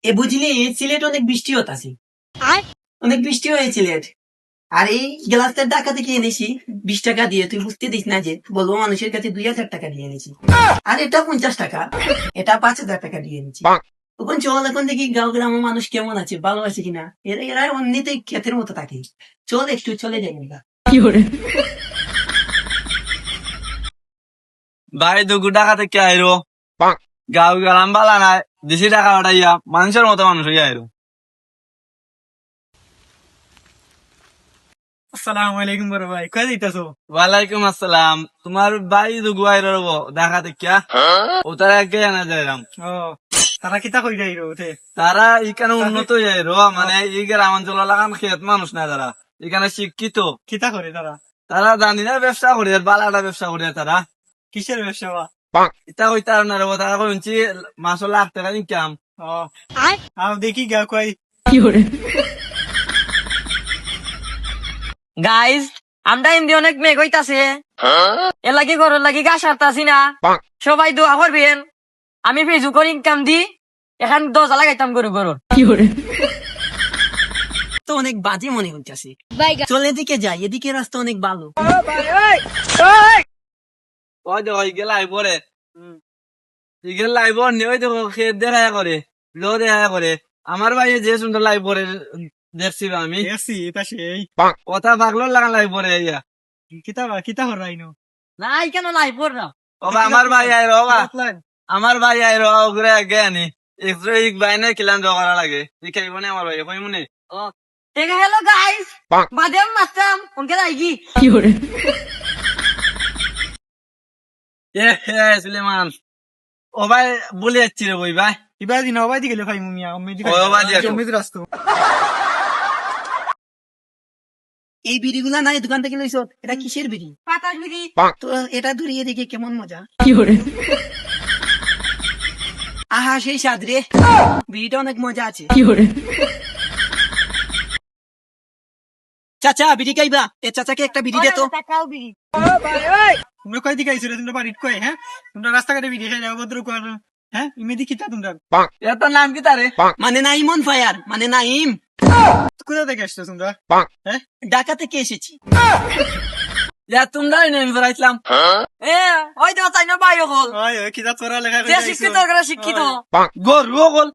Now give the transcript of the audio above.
এ বুঝলি সিলেট অনেক বৃষ্টি হতাছে, অনেক বৃষ্টি হয়েছে সিলেট। আর এই গ্লাসের ডাকাতে কি এনেছি 20 টাকা দিয়ে, তুই বুঝতে দিস না যে বলবো মানুষের কাছে 2000 টাকা দিয়ে এনেছি। আর এটা 50 টাকা, এটা 5000 টাকা দিয়ে এনেছি। তখন চল এখন দেখি গাঁও গ্রামের মানুষ কেমন আছে, ভালো আছে কিনা। এরা এরা এমনিতে ক্ষেতের মতো থাকে। চল একটু চলে যাই আমরা। ভাই দুগু টাকা থেকে আইরো গাও গেলাম বালা নাই, দেশি টাকা উঠাইয়া মানুষের মতো মানুষ হইয়া আইরো। আসসালামু আলাইকুম বড় ভাই, কই যাইতাছো? ওয়ালাইকুম আসসালাম। তোমার ভাই দুগু আইরো রবো দেখা দেখিয়া ও তারা একে আনা যাইলাম। ও তারা কিতা কই যাইরো ওঠে? তারা এখানে উন্নত যাইরো, মানে এই গ্রামাঞ্চল লাগান খেত মানুষ না, তারা এখানে শিক্ষিত। কিতা করে তারা? তারা জানি না ব্যবসা করে, বালাটা ব্যবসা করে তারা। কিসের ব্যবসা বা? এটা কইতে আর না রবো, তারা কইছি মাসও লাখ টাকা ইনকাম। ও আও দেখি গা কই। গাইজ, আমরা এমনি অনেক মেঘ হইতাছে, এর লাগি ঘরের লাগি গাছ হারতাছি না। সবাই দোয়া করবেন, আমি ফেসবুকের ইনকাম দি এখন 10 লাগাইতাম গরু গরুর। তো অনেক বাজে মনে হইতেছে, চল এদিকে যাই, এদিকে রাস্তা অনেক ভালো। ওই দেখো ইগেল আই পরে, ইগেল লাইব নিয়ে ওই দেখো খেত দেখা করে, লো দেখা করে। আমার ভাই যে সুন্দর লাই পরে দেখছি আমি, এসি এটা সেই কথা পাগল লাগা লাই পরে ইয়া। কিতা বা কিতা হরাইনো? নাই কেন লাই পর না, ওবা আমার ভাই আই রবা, আমার ভাই আই রবা ওগরে আগে আনি এক্সট্রা এক বাইনে কিলান করা লাগে। দেখাইব না আমার ভাই, কই মনে ঠিক আছে। হ্যালো গাইজ, বাদে মারতাম উনকে যাইগি। এ হে সুলেমান, ও ভাই বলে যাচ্ছি রে বই ভাই। ইবা দিন ওবাই দি গেলে ভাই মুমিয়া অম্মেদি ও বাই দি আসো। জমিদ রাস্তা। এই বিড়িগুলা নাই দোকান থেকে লইছ, এটা কিসের বিড়ি? পাতাস বিড়ি। তো এটা ধরিয়ে দেখে কেমন মজা। আহা সেই স্বাদ রে, বিড়িটা অনেক মজা আছে। চাচা বিড়ি খাইবা? এ চাচাকে একটা বিড়ি দে তো। টাকাও বিড়ি। তোমরা কই দিকে আইছো রে? তোমরা বাড়িত কই? হ্যাঁ তোমরা রাস্তাঘাটে বিড়ি খাই যাও ভদ্র কর। হ্যাঁ ইমেদি কিতা তোমরা? এত নাম কি তারে? মানে নাইমন ফায়ার, মানে নাইম। কোথা থেকে আসছো তোমরা? হ্যাঁ ঢাকা থেকে এসেছি। ইয়া তোমরাই নেম ফরাইছিলাম। এ ওই তো চাই না ভাই হল, ওই ওই কিতা তোরা লেখা যে শিক্ষিত করে শিক্ষিত। গরু গল